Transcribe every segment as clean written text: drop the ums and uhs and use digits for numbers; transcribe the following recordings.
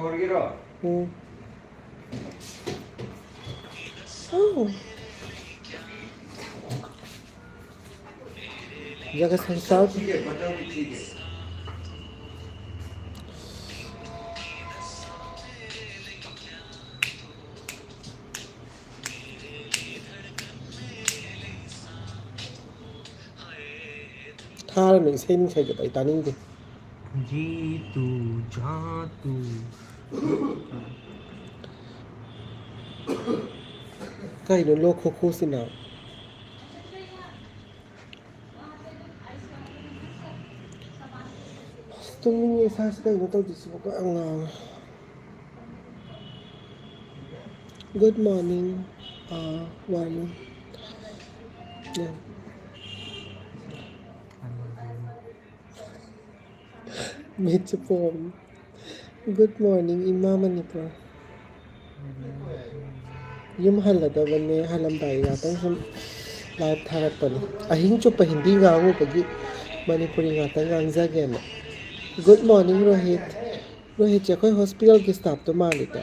Morgiro. Oh, jaga संसार ठीक है बताओ भी ठीक है थार में से नहीं सही के तानी दे जी तू जा तू कहीं नो लोग खो से ना तुम ये सांस कहीं नो तो जिसको का अंगांग Good morning one yeah. Mitch Pom Good morning Ima Manipur Yum halada bane halam bai ga tang sum live tharak pani ahing chu pa hindi ga ngu pagi Manipuri ga tang gang za gen Good morning Rohit Rohit ja koi hospital के staff तो मान लेता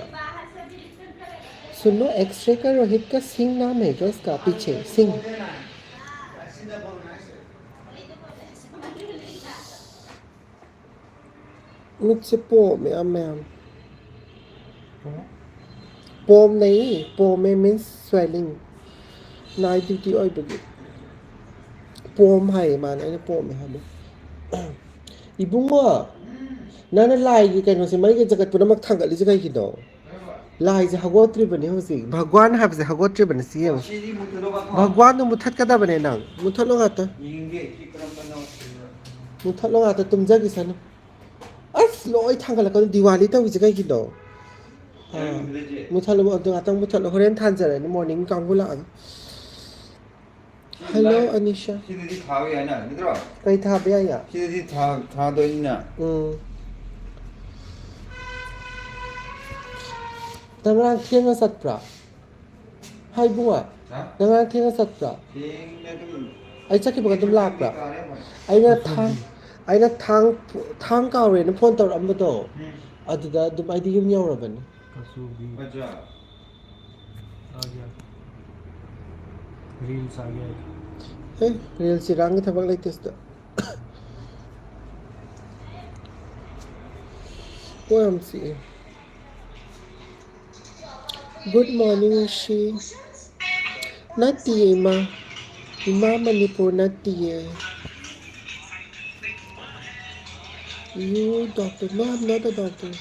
सुनो x ray का रोहित का सिंह नाम है क्या इसका पीछे सिंह मुझसे पोम है मैम पोम नहीं पोम में मीन्स स्वेलिंग नाइट ड्यूटी और बगी पोम है मान है पोम है हम इबुंगो नाना लाई की कहीं से मरी के जगत पुनः मक थंगली जगह की दो लाई से हगोत्री बने हो सी भगवान है से हगोत्री बने सी है भगवान तो मुथत कदा बने ना मुथत लोग आता मुथत लोग आता तुम जगी सन अस लोई थंगल को दिवाली तो जगह की दो मुथत लोग तो आता मुथत लोग होरेन थान जरे मॉर्निंग कांगुला हेलो अनिशा 시들이 다왜 하냐 얘들아 कई था बे या 시들이 다더 있냐 तमरांग thiên nga sat pra hai bunga tमरांग thiên nga sat pra 땡내 좀 ai chắc ki baga dum la pra ai na thang ka re na phone tor am to aduda dum ai di yum yaw raban कसूबी 맞아 आ गया reels आ गया eh real si rang thabak lai tes da OMC good morning she nati ma ima manipur nati you doctor no I'm not a doctor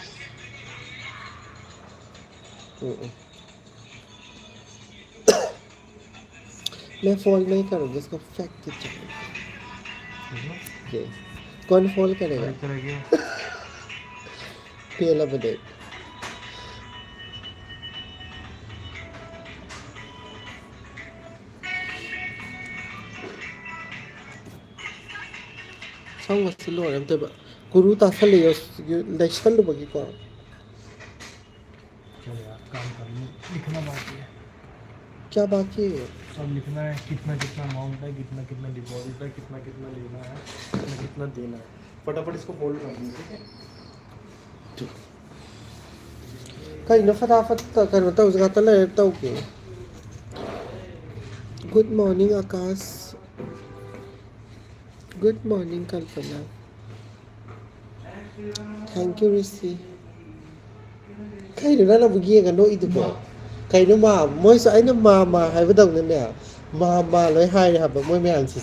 मैं fold नहीं करूँगी इसको फेंक के चलो कौन फोल्ड करेगा करेंगे पहला बदल xong rồi xin lỗi em tôi bảo guru ta phải lấy chân luôn bagi को चलो यार काम करना लिखना बाकी है क्या बाकी है सब लिखना है कितना कितना अमाउंट है कितना कितना डिपॉजिट है कितना कितना लेना है कितना कितना देना है फटाफट इसको फोल्ड कर दो ठीक है कहीं ना फटाफट करना तो उसका तो ले तो के good morning Akash good morning Kalpana thank you Rishi कहीं ना ना बुगिएกันโนอีตุบ่ใครนะมาม้อยสายนะมาให้บ่ต้องนั่นเนี่ยมาเลยให้นะครับม้อยไม่อ่านสิ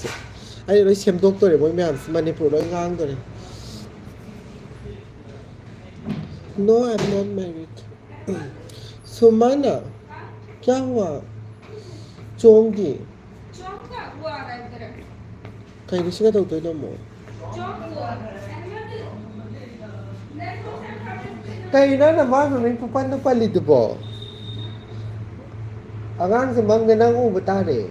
ไอ้เลยเข็มตกตัวเนี่ยม้อยไม่อ่านมันนี่พูดร้อยง้างตัวเนี่ย No I'm not married Sumana क्या हुआ चोंगी चौका हुआ इधर कहीं रिश्ता तो उतना मो चौक हुआ कहीं ना मां में पुपन तो पली तो बो अगांग से मंग ना वो बता रहे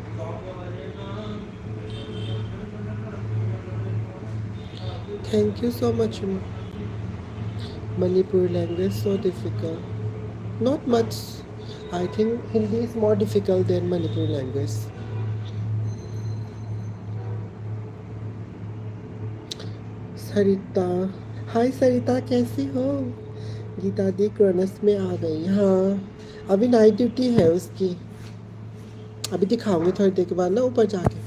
Thank you so much Manipuri language so difficult not much I think Hindi is more difficult than Manipuri language Sarita हाय सरिता कैसी हो? गीता दी क्रॉनस में आ गई। हाँ अभी नाइट ड्यूटी है उसकी, अभी दिखाऊंगी थोड़ी देर के बाद ना ऊपर जाके।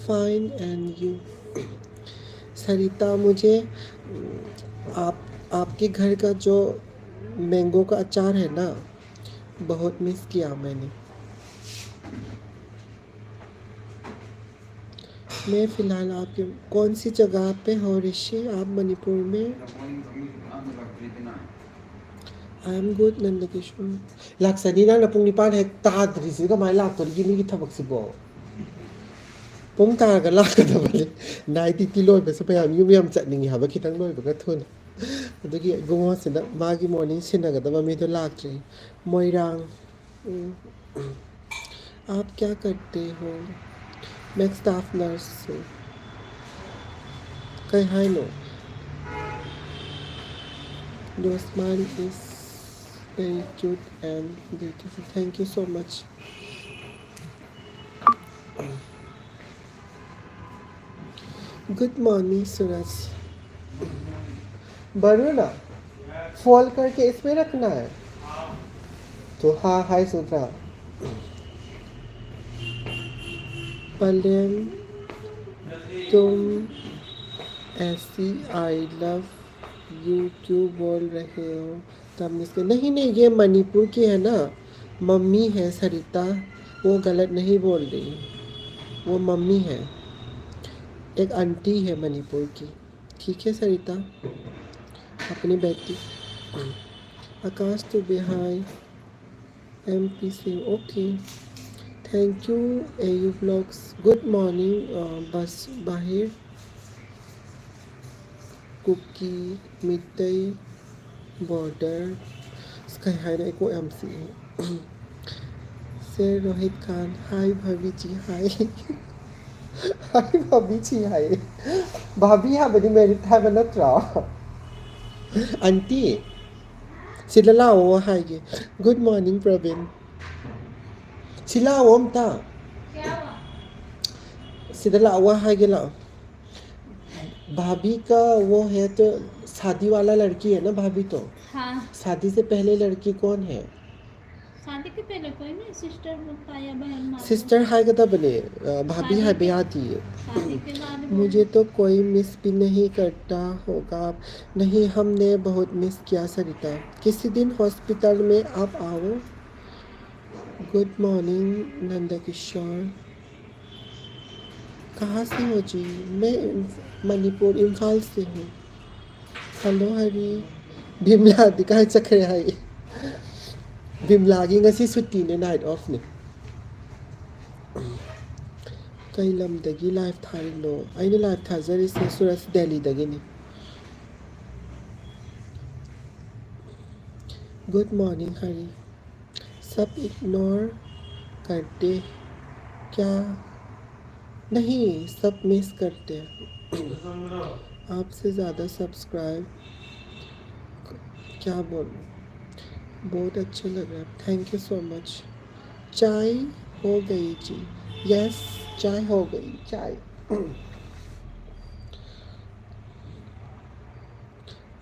Fine and you? सरिता मुझे आपके घर का जो मैंगो का अचार है ना, बहुत मिस किया मैंने। मैं फ़िलहाल आपके कौन सी जगह पे हो ऋषि? आप मणिपुर में? I am good Nandkishore. लाक्सनी ना पुंग निपान है ताद्रिसी का माय लाक तो गिनी की थबक सिबो पुंग तागा लाकदबले नाइटी ती लोय पे सपयाम यु यम चटनिंग हाबा खितंग लोय बगा थुन अदगी गुमो सिना मागी मॉर्निंग सिनागदबा मे तो लाक्ट्री मोइरांग। आप क्या करते हो? मैं स्टाफ नर्स हूँ। कहीं hi no your smile is very cute and beautiful, thank you so much. Good morning Suraj. बरूना फोल्ड करके इसमें रखना है तो। हाँ हाय सुधरा। पलेन तुम ऐसी आई लव यू क्यों बोल रहे हो? तब इसके नहीं नहीं ये मणिपुर की है ना, मम्मी है सरिता, वो गलत नहीं बोल रही, वो मम्मी है, एक आंटी है मणिपुर की। ठीक है सरिता, अपनी बेटी। आकाश टू बिहाई MP से okay thank you. AU blogs good morning. बस बाहर कुकी मिडई बॉर्डर स्काई हाई ना एको MC से रोहित खान हाय भाभी जी हाय हाय भाभी जी हाय भाभी हाँ बड़ी मेरी था बना ट्रा आंटी सिला वो हाय के गुड मॉर्निंग प्रवीण सिला वो मता क्या हुआ? सिला वो हाय के ला भाभी का वो है तो शादी वाला लड़की है ना भाभी तो। हाँ शादी से पहले लड़की कौन है? शादी के पहले कोई नहीं, सिस्टर का या बहन मान लो। सिस्टर हाय कता बने भाभी शादी है के- बेयाती है। शादी के बाद मुझे तो कोई मिस भी नहीं करता होगा। नहीं हमने बहुत मिस किया सरिता, किसी दिन हॉस्पिटल में आप आओ। गुड मॉर्निंग नंदा किशोर। कहाँ से हो जी? मैं मणिपुर इम्फाल से हूँ। हेलो हरी बिमला दिखाई चक्रे हाई बिमलागी ngasi सुट्टी ने नाइट ऑफ ने कई लमदगी लाइव थारिनो आइने लाइव थाजरिसे सूरज दिल्ली दगिनी। गुड मॉर्निंग हरी। सब इग्नोर करते क्या? नहीं सब मिस करते हैं। आपसे ज़्यादा सब्सक्राइब क्या बोलूं, बहुत अच्छा लग रहा है, थैंक यू सो मच। चाय हो गई जी? यस चाय हो गई चाय।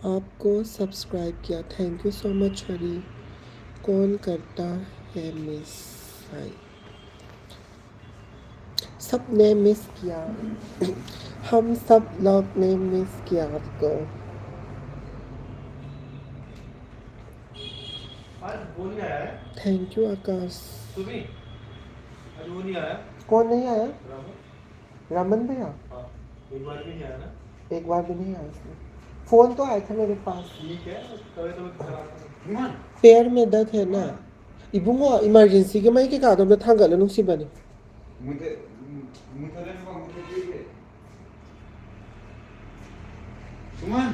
आपको सब्सक्राइब किया, थैंक यू सो मच हरी। कौन करता है मिस? हाय सब ने मिस किया हम सब लोग ने मिस किया आपको। आज वो नहीं आया है थैंक यू आकाश। सुबह आज वो नहीं आया कौन नहीं आया? रामन। रमन भैया हाँ एक बार भी नहीं आया ना। एक बार भी नहीं आया उसने। फोन तो आया था मेरे पास। ठीक है कभी तो खराब पैर में दर्द है ना इबुंगो इमरजेंसी के मैं के का दम थांगल नुसी बने मुझे लेने को मुझे चाहिए सुमन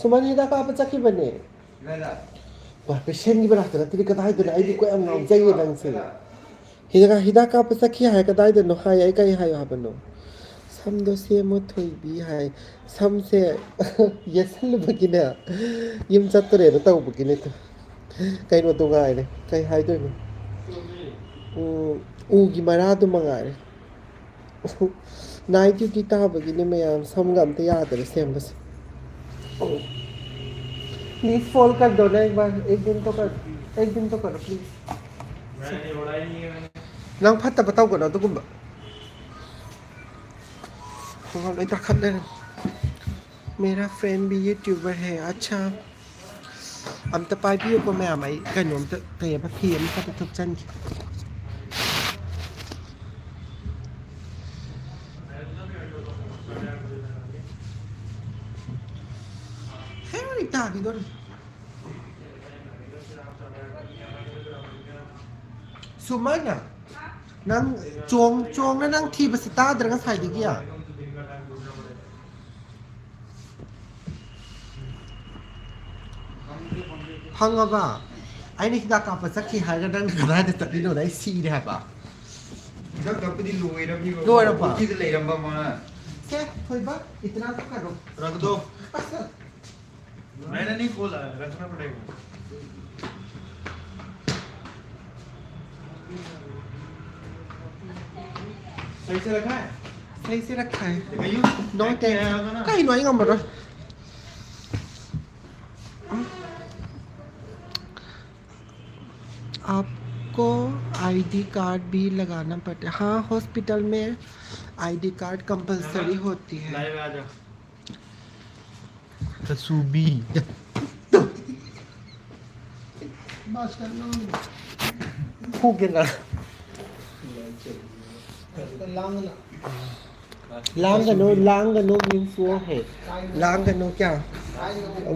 सुमन हिदा का आप चकी बने लेला वाह पेशेंट की बना तेरा तेरी कदाई दे आई को am नाउ चाहिए ढंग से हिदा का आप चकी है कदाई दे नो हाय आई कई हाय बनो सम दो से मो थोई भी हाय सम से ये सल बगिना यम चतरे न तौ बगिने तो Kay no to ngaire. Kay haidoi no. Ugi marado mangaire. Night duty tabagi ni mayam samga amta yadare sembas. Please fold कर दो ना एक बार एक दिन तो करो प्लीज नंग फत्ता बताओ करो तो गुम्बा हम लोग इधर खड़े हैं मेरा फ्रेंड भी यूट्यूबर है अच्छा हम तो पाई भी ऊपर में आमाई कहीं हम तो कहीं पर फिर हम तो तुक चंद है वो इतना आगे दो सुमाना नंग चोंग ना नंग थी बस इतना दरगा साइड किया हंगबा आई नहीं किदा का पसक की हार गदन गदा दे तकली नो दai सी दे हबा जब तब भी लोए रब नहीं लोए रब की ले रंबा माना से थोइबा इतना तो करो रख दो मैंने नहीं खोला है रखना पड़ेगा सही से रखा है सही से रखा है कहीं नॉट कहीं नहीं ngam rồi आपको आईडी कार्ड भी लगाना पड़ता है हाँ हॉस्पिटल में आईडी कार्ड कंपलसरी होती है लाइव आ जा कसूबी हो गया लांगनो मीन्स वो है लांगनो क्या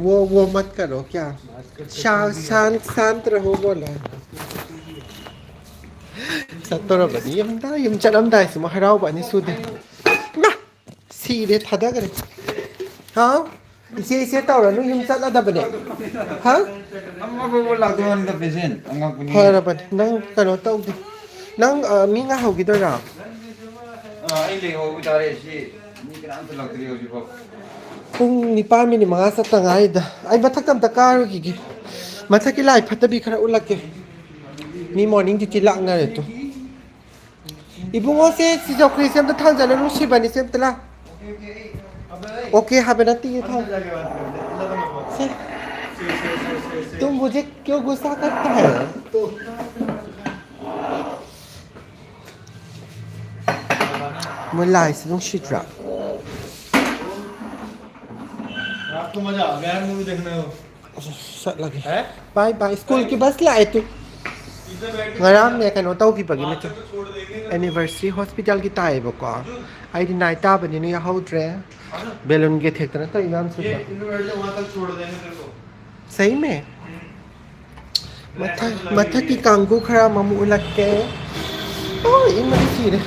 वो मत करो क्या शांत रहो बोला सत्तोरा बनी यम चलम दाई से महराव बनी सुदे ना सीधे थादा करे हाँ इसे तौरा नु यम चला दबने हाँ अम्मा को बोला तो अंदर पेशेंट अंगा को नहीं हाँ बन नंग करो तो नंग मिंगा होगी तो ना आई ले हो बेचारे सी नहीं करान तो लग रही हो जी बाप पुंग निपान मिनी मंगा सतंगाई दा आई बथक तम तकारो की मथक की लाइ फतबी खरा उलके मी मॉर्निंग ड्यूटी लांगना रे तो इबुंगो से सिजो क्रिसेम तो थांग जाना नु शिबानी सेम तला ओके हाबे नती ये था तुम मुझे क्यों गुस्सा करता है मुल्ला इसे तुम शिट्रा आपको मजा आ गया मूवी देखने को सट लगे है बाय बाय स्कूल की बस लाए तू ngaraam ne kano tau ki bagi me anniversary hospital ki tai ba ko ai di night ta bani ne ya haudre balloon ke thek na to imam su ये inverter वहां तक छोड़ देंगे तेरे को सही में मथा की कांगू खरा mamu ulak ke oh in ma si de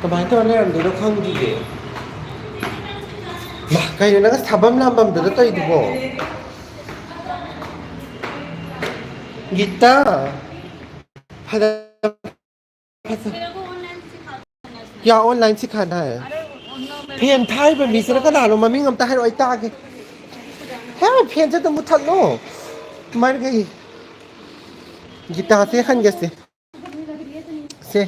kamai to ne ram de do khang di de ma kai na ga sabam lambam de to idu bo Gita क्या ऑनलाइन सिखाना है फेन थाई पे मिसर का डालो मम्मी हम ताहे रोई ताके है फेन से तो मुथल लो मर गई गीता से खन गए से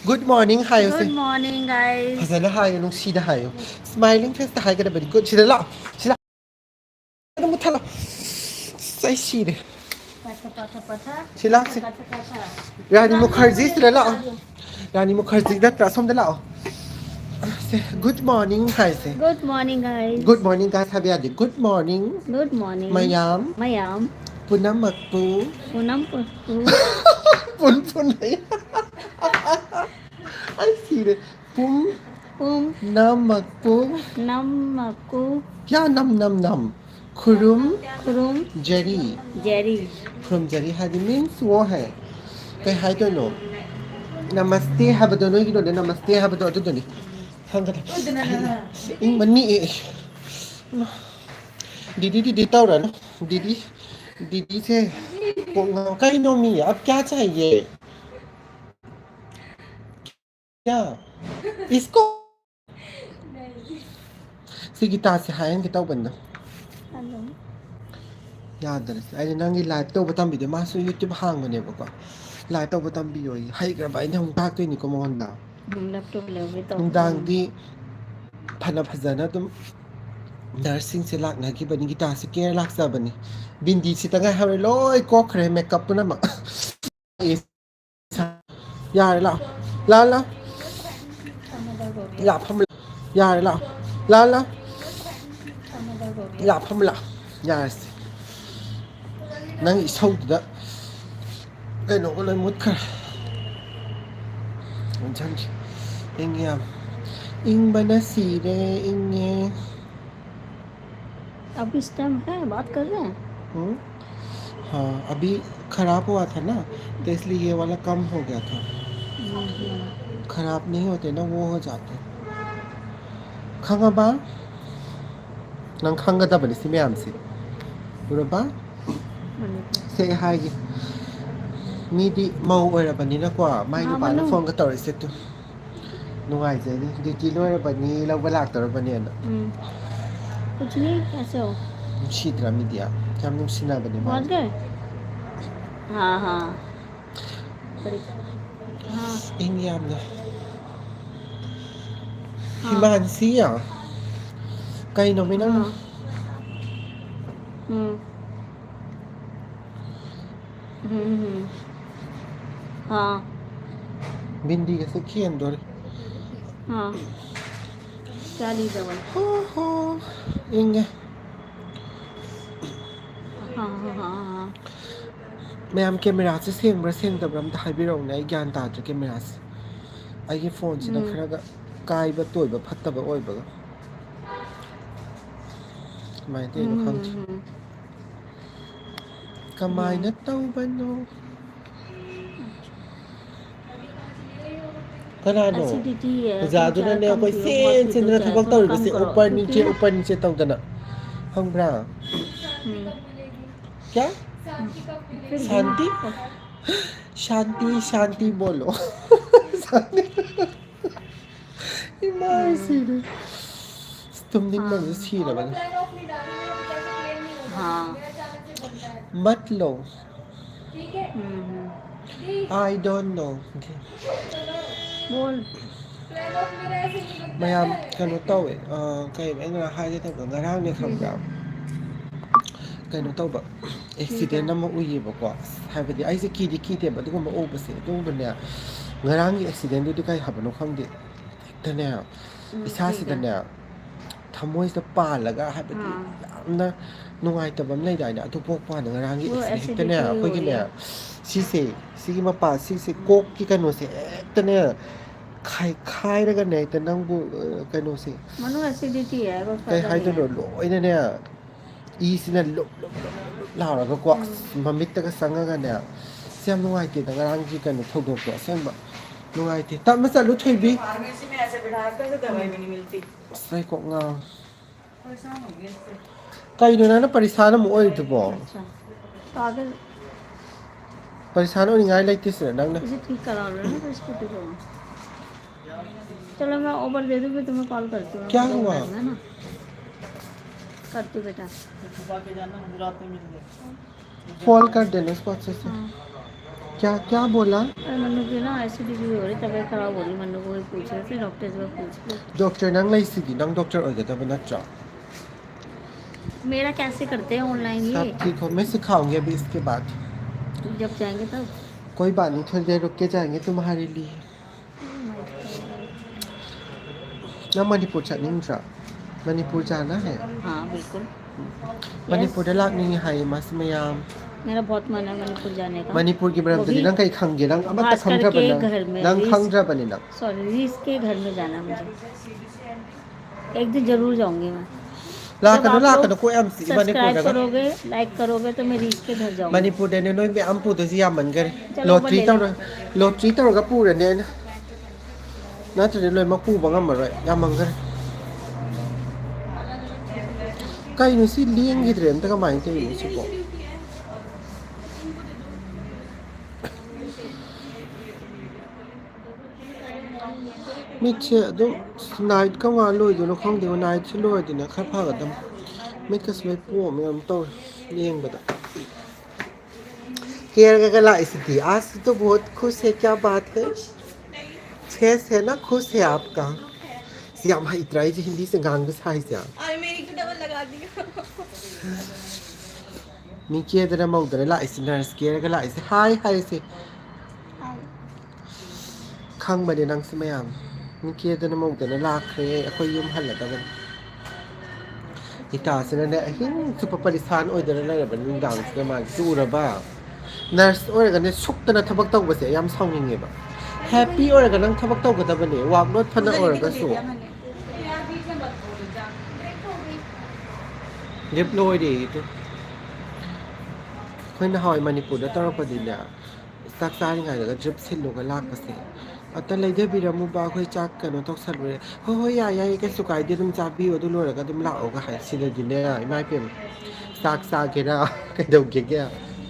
गुड मॉर्निंग हाय से Good morning, guys. फसला हाय नु सीधा हाय स्माइलिंग फेस हाय करे वेरी गुड सीधा ला सीधा तो मुथल सही सीधे Patha. Sila si Rani Mukherjee sila lao Rani Mukherjee da trasom da lao Good morning hai se Good morning, guys. Good morning guys habi adi Good morning Good morning. Mayam Mayam. Punam makpu Punam Puttu. Pun hai I see it Pum Pum. nam makpu Namaku. Kya nam Khurum. jari Jerry. khurumjari hadi means wo hai kai hai to no namaste have do no ki do namaste have do to ni hang ka ing mani दीदी तौ रहा ना दीदी से कहीं no मी अब क्या चाहिए क्या इसको सिगिता से हायन के तौ बंदा Hello. ꯌꯥꯗ꯭ꯔꯁꯦ ꯑꯩꯅ ꯅꯪꯒꯤ ꯂꯥꯏꯚ ꯇꯧꯕ ꯇꯝꯕꯤꯗꯣ ꯃꯥꯁꯨ ꯌꯨꯇ꯭ꯌꯨꯕ ꯍꯥꯡꯕꯅꯦꯕꯀꯣ ꯂꯥꯏꯚ ꯇꯧꯕ ꯇꯝꯕꯤꯌꯣ ꯍꯩꯈ꯭ꯔꯕ ꯑꯩꯅ ꯑꯃꯨꯛ ꯇꯥꯛꯇꯣꯏꯅꯤꯀꯣ ꯃꯉꯣꯟꯗ Laptop level to. ꯅꯨꯡꯗꯥꯡꯗꯤ ꯐꯅ ꯐꯖꯅ ꯑꯗꯨꯝ ꯅꯔꯁꯁꯤꯡꯁꯦ ꯂꯥꯛꯅꯈꯤꯕꯅꯤ ꯒꯤꯇꯥꯔꯁꯦ ꯀꯦꯔ ꯂꯥꯛꯆꯕꯅꯤ ꯕꯤꯟꯗꯤꯁꯤꯇ ꯉꯥꯏꯍꯧꯔꯦ ꯂꯣꯏ ꯀꯣꯛꯈ꯭ꯔꯦ ꯃꯦꯀꯞ ꯄꯨꯝꯅꯃꯛ ꯌꯥꯔꯦ ꯂꯥꯛꯑꯣ ꯂꯥꯛꯑꯣ ꯂꯥꯛꯑꯣ ꯐꯝ ꯌꯥꯔꯦ ꯂꯥꯛꯑꯣ ꯂꯥꯛꯑꯣ ꯂꯥꯛꯑꯣ ꯂꯥꯛꯑꯣ ꯐꯝ ꯂꯥꯛꯑꯣ ꯌꯥꯔꯁꯤ ꯅꯪ ꯏꯁꯧꯗꯨꯗ ꯀꯩꯅꯣꯒ ꯂꯣꯏ ꯃꯨꯠꯈ꯭ꯔꯦ ꯏꯟꯁꯥꯡꯁꯤ ꯏꯪꯉꯦ ꯌꯥꯝ ꯏꯪꯕꯅ ꯁꯤꯔꯦ ꯏꯪꯉꯦ अब इस टाइम है बात कर रहे हैं. हम्म? हाँ अभी खराब हुआ था ना तो इसलिए ये वाला कम हो गया था खराब नहीं होते ना वो हो जाते खंगबा नंग खंगदबनी सी मैम से उरबा से हाइगे मीदी मऊ ꯑꯣꯏꯔꯕꯅꯤꯅꯀꯣ ꯃꯥꯏ ꯅꯨꯄꯥꯅ ꯐꯣꯟꯒ ꯇꯧꯔꯛꯏꯁꯦ ꯇꯨ ꯅꯨꯡꯉꯥꯏꯖꯩꯅꯤ ꯗ꯭ꯌꯨꯇꯤ ꯂꯣꯏꯔꯕꯅꯤ ꯂꯧꯕ ꯂꯥꯛꯇꯧꯔꯕꯅꯤꯅ कुछ नहीं कैसे हो ꯅꯨꯡꯁꯤꯗ꯭ꯔꯥ ꯃꯤꯗꯤꯌꯥ ꯌꯥꯝ ꯅꯨꯡꯁꯤꯅꯕꯅꯦ पहुंच ꯃꯥꯗꯤ गए हाँ हाँ बड़ी हाँ ꯏꯪ ꯌꯥꯝꯅ हिमांशी कहीं भी ना हाँ हम्म हम्म हाँ भिंडी कैसे खेन दो हाँ क्या ली दवाई इंगे हाँ हाँ हाँ हाँ मैम कैमरा से सेंब्रा सेंदब्रा अमता हाइबिरौने आई ग्यान ताद्रे कैमरा से आई फोन से खरगा काइब तोइब फत्तब ओइबगा माइते नो खंत कमाइना तौबनो कनानो एसिडिटी है जादुना ने कोई सेन सेंद्र थबक तौरिबसे ऊपर नीचे तौदना खंब्रा क्या शांति शांति शांति बोलो शांति तुम दिन में सीरा बने हाँ मत लो I don't know बोल मैम कनो तौवे कई मैं हाइगे तब ngaraang ne khambra कनो तौबा एक्सीडेंट अमा उइयेबको हाइबदि आइसे कीदि कीदेब अदुगुम ओबसे अदुगुमने ngaraang gi एक्सीडेंट दु kai habano khangde हेक्तने इसासिदने थमोइसदा पालगा हाइबदि यामना नुंगाइतबम लेदाइना अदु पोकपान ngaraang gi हेक्तने अखोइगिने सिसे सिगी मपा सिसे कोक की कनो से हेक्तने खाइरगा ने त नंगबु कनो से मनु एसिडिटी है वो kai haidolo loinane इसिना लो लाउरगा को ममित्तगा संगागा ने सेम नुंगाइते दा ngaraang gi कनो थौदोको असेंबा नुंगाइते तम चलु थोइबी फार्मेसी में ऐसे बिठा कर दवाई भी नहीं मिलती सै को nga कइनो ना परेशान म ओइदबो अच्छा पागल परेशान ओनिङाइ लाइते से नंगना इसे ठीक करा लो ना तो स्कूटी को चलो मैं ओवर दे दूँ फिर तुम्हें कॉल करती हूँ क्या हुआ? है ना करती हूँ बेटा छुपा के जाना मुझे रात में मिल गया फोन कर देना इसको अच्छे से हाँ क्या क्या बोला अरे मन्नू की ना एसिडिटी हो रही तबीयत खराब हो रही मन्नू को भी पूछ रहे थे डॉक्टर से पूछ रहे डॉक्टर नंग लाइसिगी नंग डॉक्टर ओइगदब नत्रा मेरा कैसे करते हैं ऑनलाइन सब ये ठीक हो मैं सिखाऊंगी अभी इसके बाद जब जाएंगे तब कोई बात नहीं थोड़ी देर रुक के जाएंगे तुम्हारे लिए ना मणिपुर चनिंद्रा मणिपुर जाना है हाँ बिल्कुल मणिपुर लाकनी हाय मास मयाम मेरा बहुत मन है मणिपुर जाने का मणिपुर की बरम वो भी नंग कई खंगे नंग अमत भास्कर खंगद्रा के बना घर में नंग रीस- खंगद्रा बने नंग सॉरी रीस के घर में जाना है मुझे एक दिन जरूर जाऊंगी मैं लाकनो को एम सी मणिपुर सब्सक्राइब का करोगे लाइक करोगे तो मैं रीस के घर जाऊंगी मणिपुर देने नोई बे अम्पू तो सिया मनगर चलो लॉटरी बल्ले तौर लॉटरी तौर का पूरे ने ना तो लोई मकू बंगम मरय या मंगर कई नु सी लिंगिद्रे अमता कमाई ते सिको मिचे अदुम नाइट का वा लोइदुनो खंगदे नाइट से लोइदिना खर फागदम ไม่ก็สวยปั่วไม่เอาโตเลี้ยงบดकेयर का ला स्थिति आज तो बहुत खुश है क्या बात है फेस है ना खुश है आपका सियाम भाई इतना ही हिंदी से गांग साई से आई मेरी को डबल लगा दिया मी केयर दरा मौदरा ला इस नर्स केयर का ला इस हाय हाय से खांग बदे नंग से मयाम मी केयर दरा मौदरा ला करे अखोई युम हल लगा बन इता से ने हिं सुपर परिसान ओय दरा ला बन गांग से मा सूरबा नर्स ओरगने सुक्तना थबक तौबसे याम साउनिंगेबा हैप्पी ओरगन नंग थबक तौगदबने वाक नोट फना ओरगसु जेब लोय दे तो खोइन हाय मणिपुर तौरपदिना साक सारिंगाय ग ड्रिप सिलोगा लाकसे अत लेदे बिरमु बा खोइ चाक कनो तोक्सलरे हो हो या या के सुकाय दे तुम चाबी ओदु लोरगा तुम लाओगा हाय सिले दिने इमाय पेम साक सागेरा कदौगे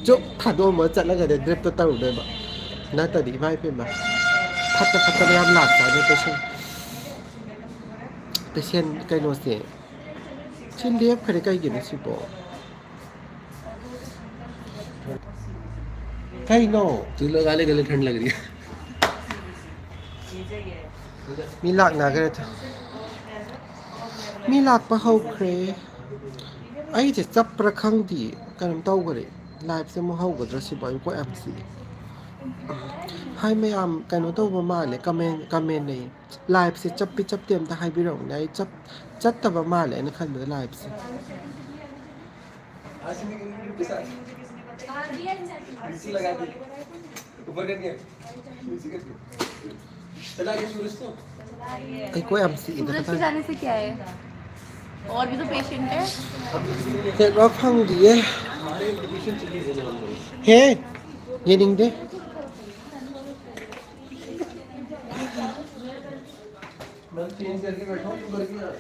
쭉 타도 잘라가 돼 드립도 따로 내봐 나따디 마이페마 파타 ям 락사네 पेशेंट कइनो से छिन लेप खरे कइ गिने सिपो कइनो तू लगा ले गले ठंड लग रही है मी लाक ना करे था मी लाक पा हो खरे आई जे जब प्रखंग दी कनम ताउ करे लाइफ से मो हाउ गद्र सि बाय को एमसी हाय मैं आम कनो तो बमा ले कमेंट नहीं लाइफ से चप्पी चप्तेम ता हाय बिरौ नै चत तब मा ले न खन लाइफ से लगा दी ऊपर कर दिया चला गया सूरज तो आई को एमसी इधर सूरज जाने से क्या है और भी तो पेशेंट है ते रो फंग दिए हे ये निंग दे मैं चेंज करके बैठा हूं तू करके आ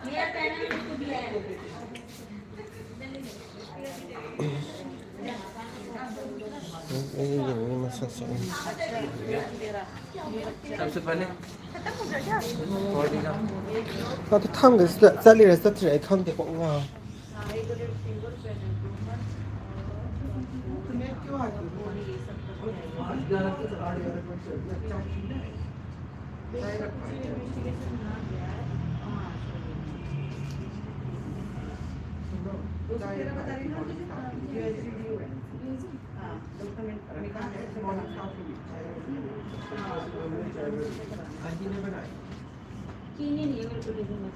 मेरा पैनल तो भी है सबसे पहले तो थंग चली रे सत्र आई खंग दे को वा चीनी नहीं है मेरे को देखने में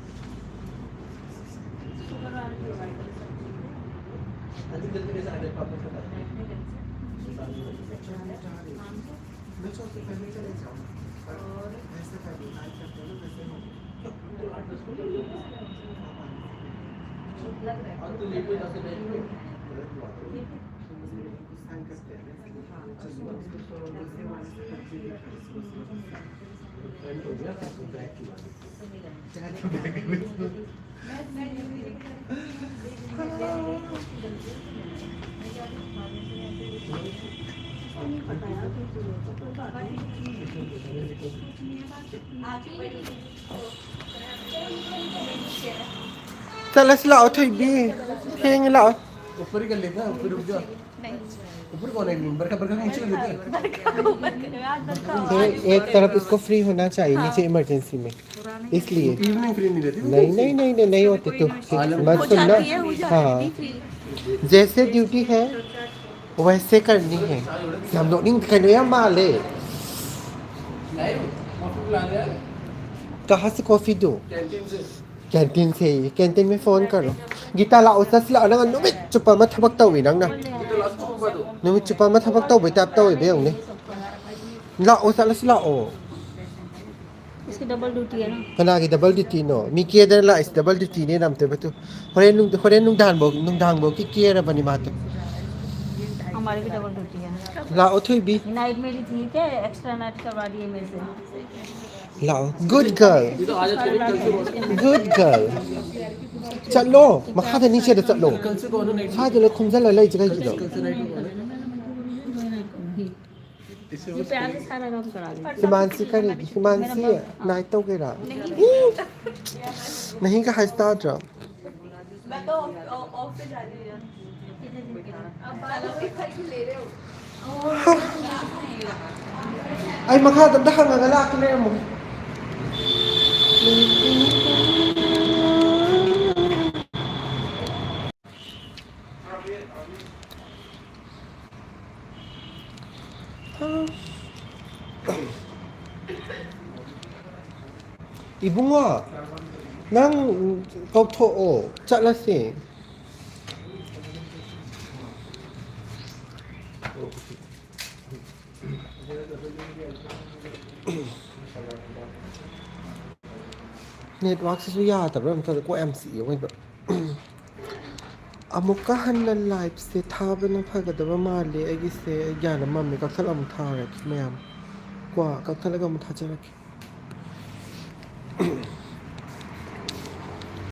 शुगर वाले जल्दी जल्दी से आगे पापा से मैं चौथे पहले चले जाऊं और ऐसे पहले लाइक करते हो वैसे हो लग रहा है और तू लेट हो जाके बैठ साइन करते हैं हो गया बैठ चल लाओ थई भी हेंग लाओ ऊपर ही कर लेते हैं ऊपर रुक जा ऊपर कौन है बरका बरका नीचे कर लेते हैं एक तरफ इसको फ्री होना चाहिए नीचे इमरजेंसी में इसलिए इवनिंग फ्री नहीं रहती नहीं होते तो मत सुनना हाँ जैसे ड्यूटी है वैसे करनी है हम लोग नहीं करने या माले कहाँ से कॉफी दो कैंटीन से कैंटीन में फोन करो गीता लाओ सस लाओ ना नुमित चुप्पा मत थबक तौई नंग ना नुमित चुप्पा मत थबक तौई ताप तौई बेयों ने लाओ सस लाओ इसकी डबल ड्यूटी है ना कना की डबल ड्यूटी नो मी किए दर ला इस डबल ड्यूटी ने नाम ते बतु होरे नुंग दान बो की किए रा बनी बात हमारी भी डबल ड्यूटी है लाओ थई भी नाइट मेरी ठीक है एक्स्ट्रा नाइट करवा दिए मेरे से लाओ गुड गर्ल चलो मखा दे नीचे दे चलो साथ ले खुमजल ले जगह की दो इसे ये बस प्यार से सारा काम करा देंगे हिमांशी करेगी हिमांशी नाइट तो के रहा नहीं का हंसता जो मैं तो ऑफ पे जा रही हूँ ai makha da hanga ga lak le mo Ibunga nang kau tho o chat la si network से सुया तब हम तो को MC वही तो अमुक हन्नन लाइव से था बना फगदब माले अगी से ज्ञान मम्मी कक्थल अमुक था रखी मैम क्वा कक्थल का मुथा चरखी